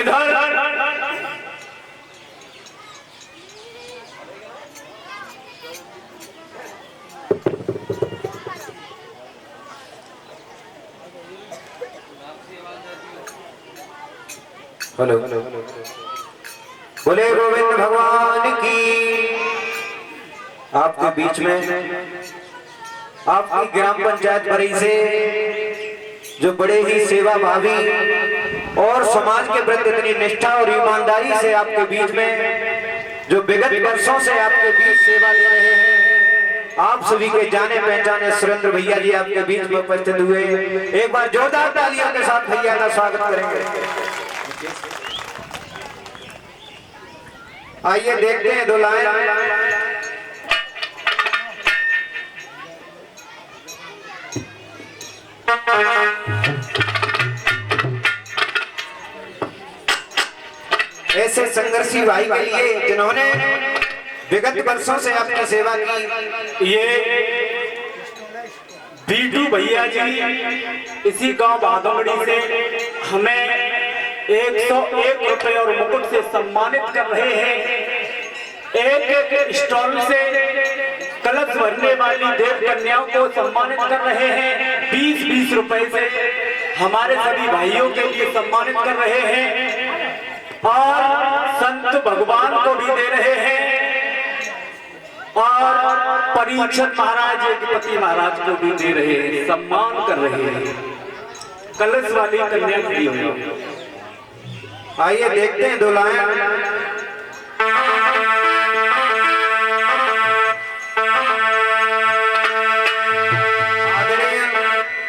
इधर हेलो बोले गोविंद भगवान की। आपके बीच में आपकी ग्राम पंचायत बरई से जो बड़े ही सेवा भावी और समाज के प्रति इतनी निष्ठा और ईमानदारी से आपके बीच में जो विगत वर्षों से आपके बीच सेवा दे रहे हैं, आप सभी के जाने पहचाने सुरेंद्र भैया जी आपके बीच में उपस्थित हुए। एक बार जोरदार तालियों के साथ भैया का स्वागत करेंगे। आइए देखते हैं दो लाइन। ऐसे संघर्षी भाई के लिए जिन्होंने विगत वर्षों से अपनी सेवा की, ये बीटू भैया जी इसी गांव बादौड़ी से हमें 101 रुपए और मुकुट से सम्मानित कर रहे हैं। एक स्टॉल से कलश भरने वाली देव कन्याओं को सम्मानित कर रहे हैं। 20-20 रुपए से हमारे सभी भाइयों के लिए सम्मानित कर रहे हैं और संत भगवान को भी दे रहे हैं और परीक्षित महाराज योगपति महाराज को भी दे रहे हैं, सम्मान कर रहे हैं। कलश वाली कन्या खड़ी हुई। आइए देखते हैं दो लाइन।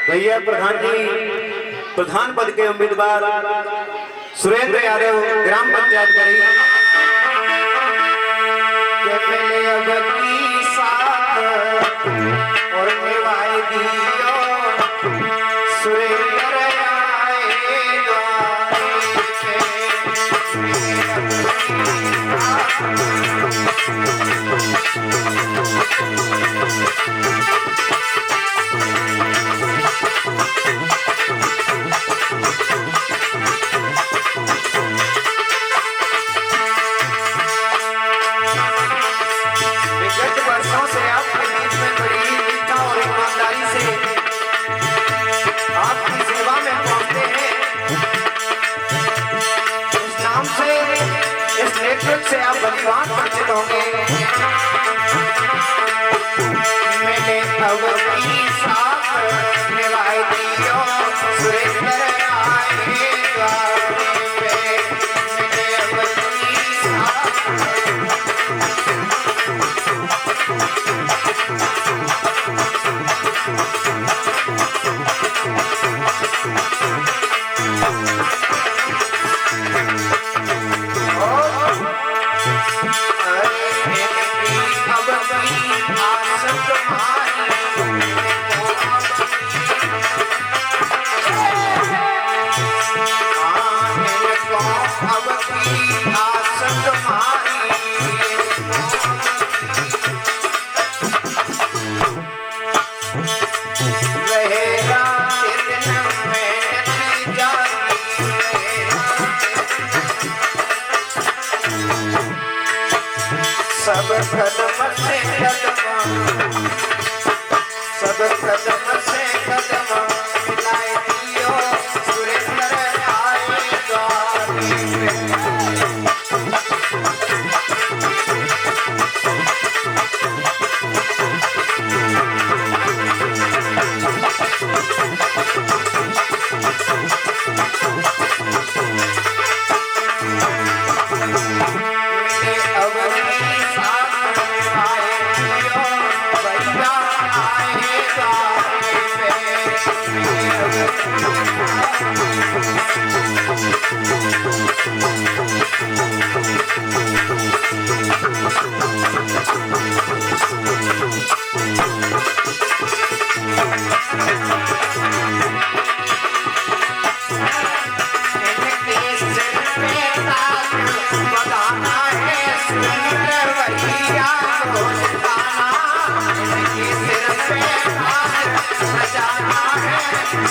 भैया प्रधान जी, प्रधान पद के उम्मीदवार सुरेंद्र यादव, ग्राम पंचायत बरई और निभाएगी सुरेंद्र से आप बलिवान परिचित होंगे। मैंने अवधि साथ निभाई दियो सुरेंद्र आएगा पे। मैंने अवधि सब कदम से कदम मिलाए दियो सुरेंद्र आएगा।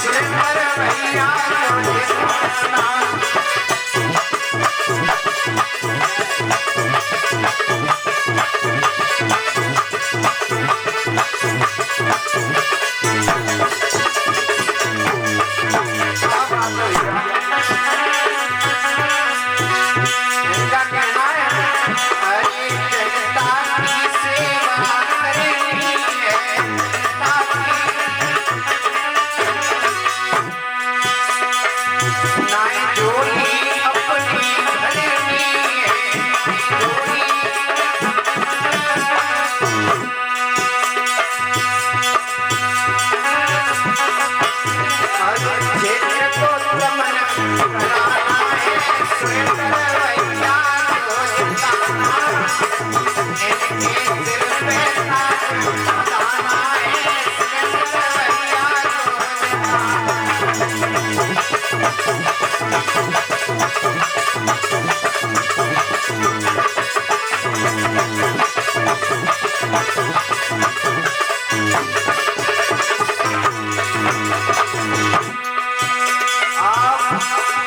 सुरेंद्र भैया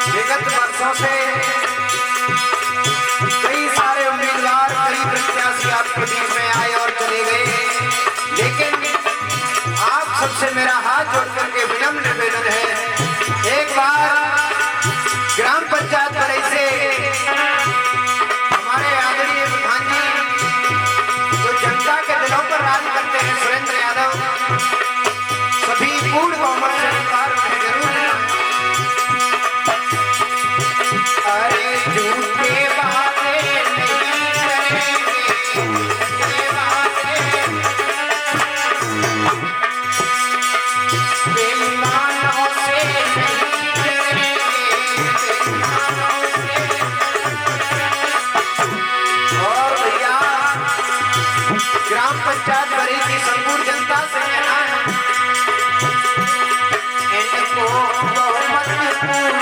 विगत वर्षों से कई सारे उम्मीदवार, कई प्रत्याशी आपके बीच में आए और चले गए, लेकिन आप सबसे मेरा हाथ जोड़ करके विनम्र निवेदन है, एक बार ग्राम पंचायत बड़ई से हमारे आदरणीय प्रधान जी जो जनता के दिलों पर राज करते हैं, सुरेंद्र यादव, सभी पूर्ण बहुमत से जरूर अरे झूठे वादे नहीं करेंगे, बेईमानों से नहीं डरेंगे, और भैया ग्राम पंचायत बड़ी की संपूर्ण जनता से कहना है, इनको बहुमत पूर्ण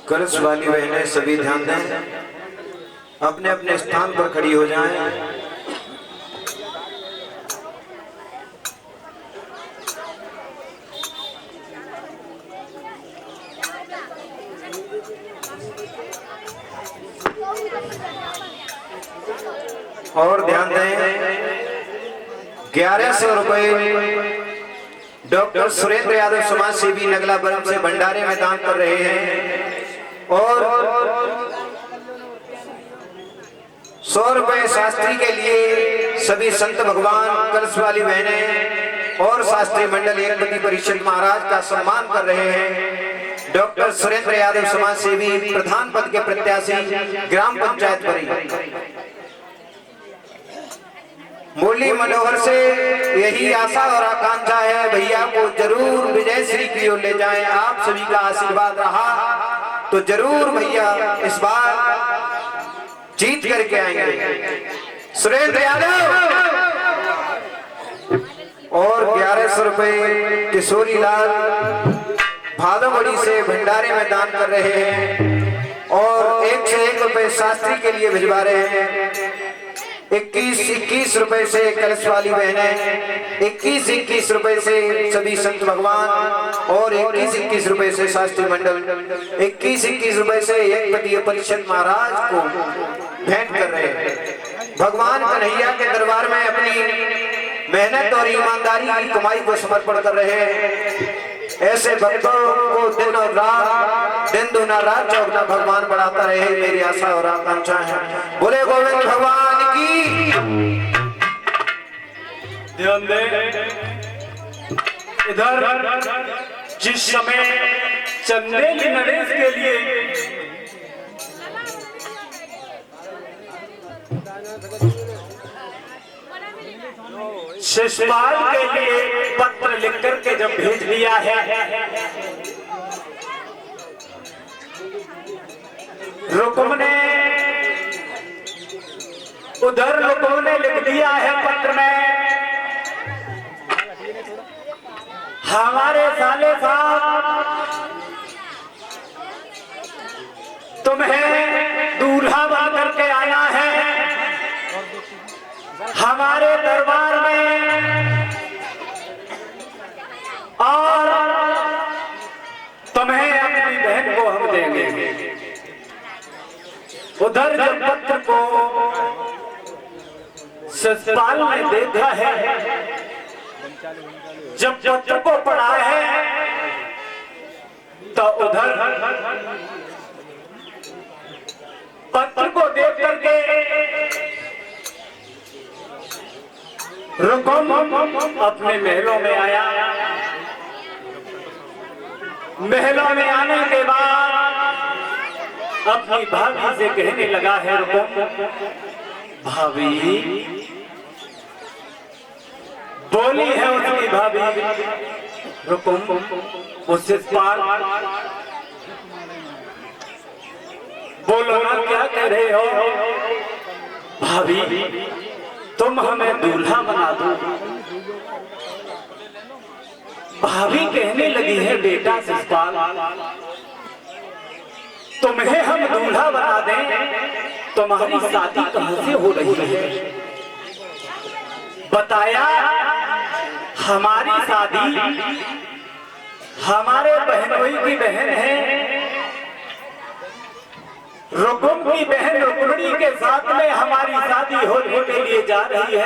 कलश वाली बहनें सभी ध्यान दें, अपने अपने स्थान पर खड़ी हो जाएं। और ध्यान दें, 1100 रुपए डॉक्टर सुरेंद्र यादव समाज सेवी नगला बरम से भंडारे में दान कर रहे हैं, और 100 रुपए शास्त्री के लिए सभी संत भगवान, कलश वाली बहनें और शास्त्री मंडल एकपति परिषद महाराज का सम्मान कर रहे हैं। डॉक्टर सुरेंद्र यादव समाज सेवी प्रधान पद के प्रत्याशी ग्राम पंचायत बरई। मुरली मनोहर से यही आशा और आकांक्षा है, भैया को जरूर विजय श्री की ओर ले जाएं। आप सभी का आशीर्वाद रहा तो जरूर भैया इस बार जीत करके आएंगे। सुरेंद्र यादव और 1100 रुपए किशोरी लाल भादोबड़ी से भंडारे में दान कर रहे हैं, और 1 से 1 रुपए शास्त्री के लिए भिजवा रहे हैं। 21 रुपए से कलश वाली बहनें, 21 रुपए से सभी संत भगवान, और 21 रुपए से शास्त्री मंडल, 21 रुपए से एकपति परिषद महाराज को भेंट कर रहे हैं। भगवान कन्हैया के दरबार में अपनी मेहनत और ईमानदारी की कमाई को समर्पण कर रहे हैं। ऐसे भक्तों को दिन और रात, दिन दूना रात चौगुना भगवान बढ़ाता रहे, मेरी आशा और आकांक्षा है। बोले गोविंद भगवान की। ध्यान दे, इधर जिस समय चंदेली नरेश के लिए शिशुपाल के लिए पत्र लिख करके जब भेज दिया है, रुकुम ने उधर रुकुम ने लिख दिया है पत्र में, हमारे साले साहब तुम्हें दूल्हा बन करके आना है हमारे दरबार में, और तुम्हें अपनी बहन को हम देंगे। उधर जब पत्र को शिशुपाल ने देखा है, जब पत्र को पढ़ा है, तो उधर पत्र को देख करके रुकुम अपने महलों में आया। महलों में आने के बाद अपनी भाभी से कहने लगा है, रुकुम भाभी, बोली है उसकी भाभी, रुकुम उससे पार बोलो ना, क्या कह रहे हो भाभी, तुम हमें दूल्हा बना दो। भाभी कहने लगी है, बेटा शिशुपाल, तुम्हें हम दूल्हा बना दें, तुम्हारी शादी कहां से हो रही है? बताया, हमारी शादी हमारे बहनोई की बहन है, रुकुम की बहन रुक्मिणी के साथ में हमारी शादी होने के लिए जा रही है।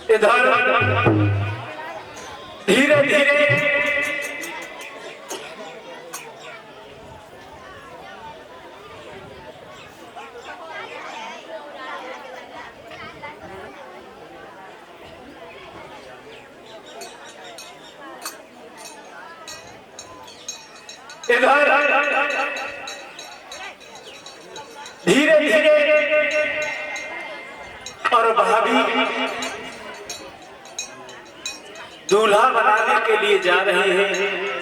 इधर धीरे धीरे धीरे धीरे और भाभी दूल्हा बनाने के लिए जा रहे हैं।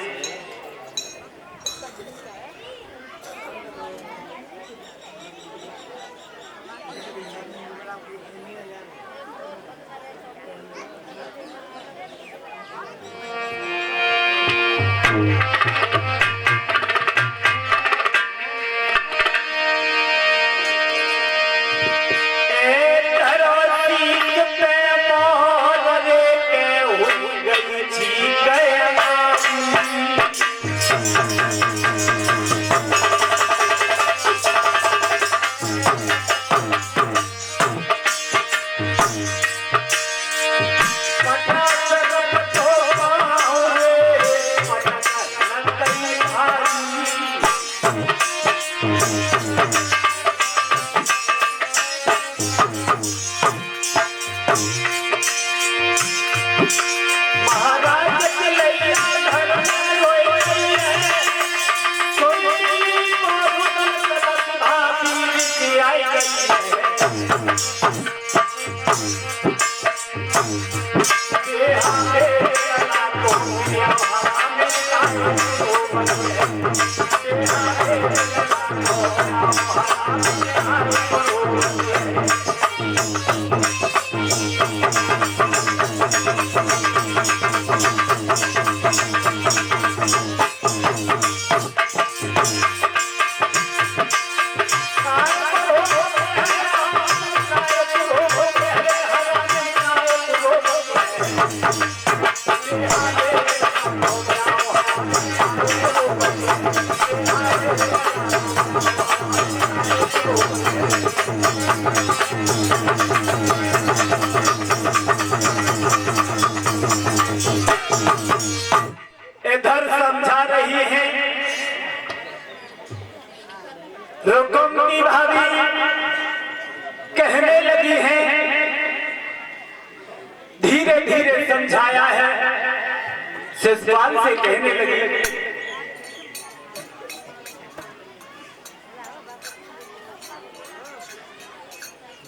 शिशुपाल से कहने लगी,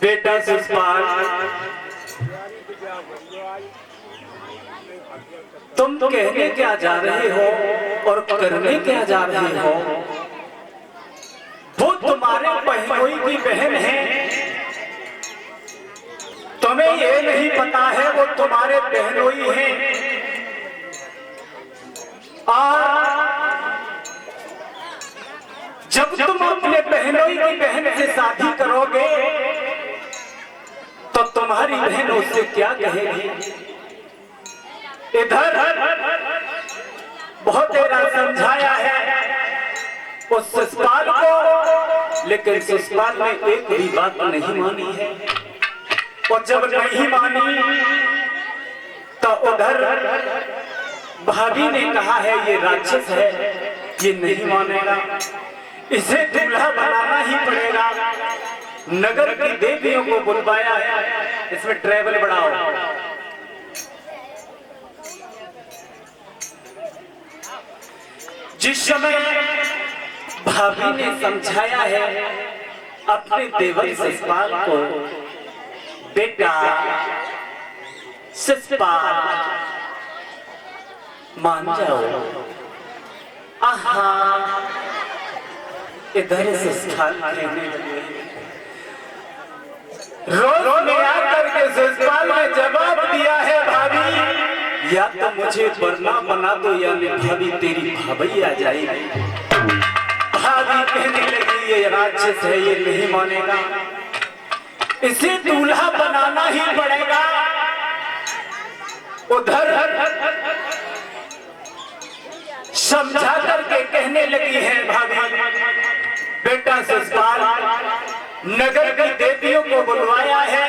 बेटा शिशुपाल, तुम कहने क्या जा रहे हो और करने क्या जा रहे हो? वो तुम्हारे बहनोई की बहन है, तुम्हें ये नहीं पता है वो तुम्हारे बहनोई हैं। जब तुम अपने बहनोई की बहन से शादी करोगे तो तुम्हारी बहन उससे क्या कहेगी? इधर बहुत देर समझाया है उस शिशुपाल को, लेकिन शिशुपाल ने एक भी बात नहीं मानी है। और जब नहीं मानी तो उधर भाभी ने कहा है ये राक्षस है, ये नहीं मानेगा, इसे दूल्हा बनाना ही पड़ेगा। नगर की देवियों को बुलवाया है, इसमें ट्रैवल बढ़ाओ। जिस समय भाभी ने समझाया है अपने देवर शिशुपाल को, बेटा शिशुपाल मान जाओ, आहा इधर शिशुपाल कहने लगे, रोज में आकर के शिशुपाल ने जवाब दिया है, भाभी या तो मुझे वरना बना दो या भाभी तेरी भाभी आ जाएगी। भाभी कहने लगी ये राक्षस है, ये नहीं मानेगा, इसे दूल्हा बनाना ही पड़ेगा। उधर समझा करके कहने लगी है भाभी, बेटा शिशुपाल नगर की देवियों को बुलवाया है,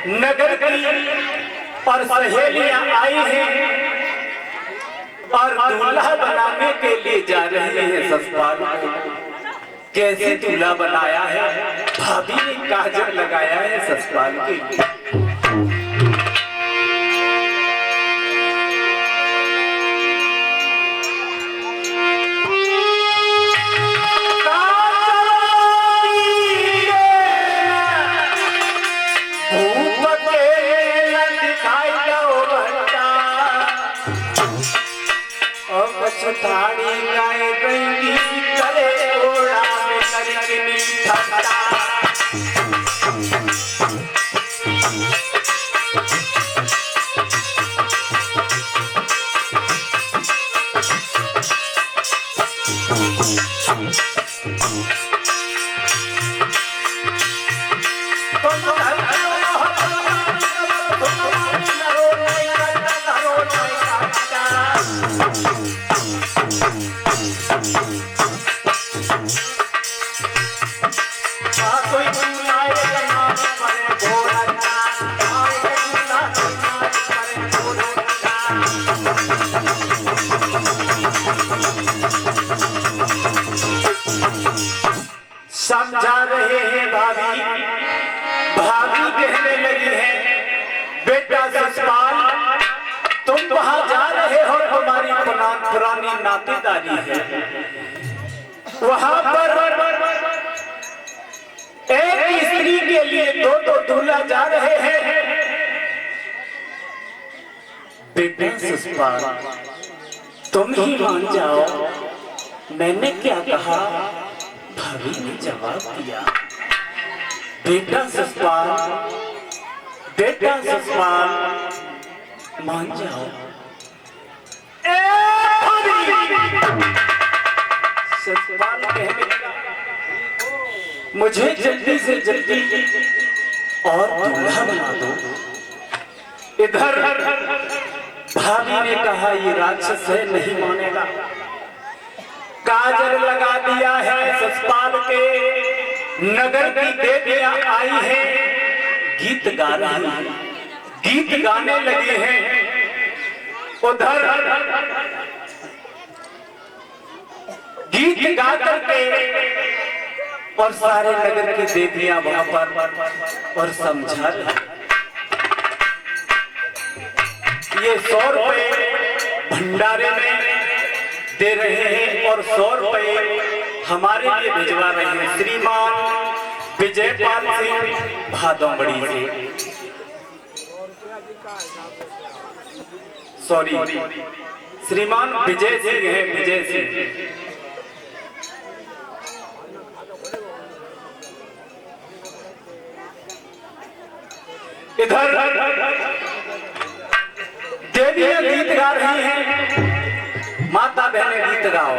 नगर की और सहेलियां आई हैं और दूल्हा बनाने के लिए जा रहे हैं शिशुपाल को। कैसे दूल्हा बनाया है? भाभी ने काजल लगाया है शिशुपाल के लिए। थाड़ी गाए गई करे ओड़ा में करके मीठा समझा रहे हैं भाभी। भाभी कहने लगी है, बेटा शिशुपाल तुम वहां जा रहे हो, तुम्हारी पुरानी नातेदारी है, वहां पर एक स्त्री के लिए दो दूल्हा जा रहे हैं। बेटा शिशुपाल तुम ही मान जाओ, मैंने क्या कहा? भाभी ने जवाब दिया, बेटा शिशुपाल, बेटा शिशुपाल मान जाओ। शिशुपाल कहने लगा, मुझे जल्दी से जल्दी और दूल्हा बना दो। इधर भाभी ने कहा ये राक्षस है, नहीं मानेगा। काजल लगा दिया है शिशुपाल के, नगर की देवियां आई हैं, गीत गा रही हैं, गीत गाने लगे हैं। उधर गीत गा करके और सारे नगर की देवियां वहां पर और समझा रहे। ये 100 रुपए भंडारे में दे रहे हैं और 100 रुपए हमारे लिए भिजवा रहे हैं श्रीमान विजयपाल सिंह भादोमड़ी से। सॉरी, श्रीमान विजय सिंह है, विजय सिंह। इधर देवियां गीत गा रही हैं, माता बहनें गीत गाओ।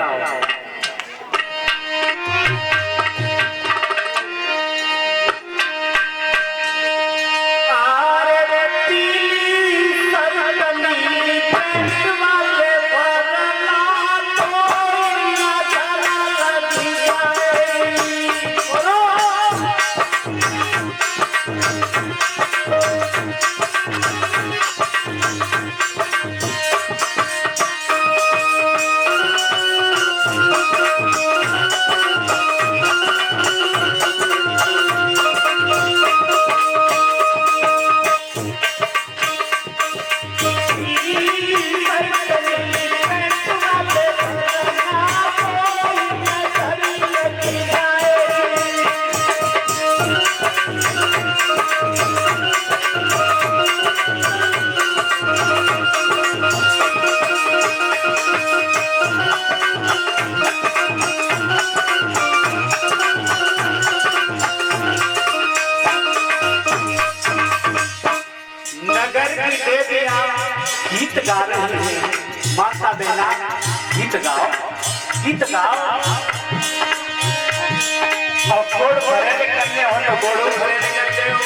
गीत गा रहे हैं, माता बहना गीत गाओ, गीत गाओ। और गोड़ भरे करने हो तो गोड़ों भरे करते हो।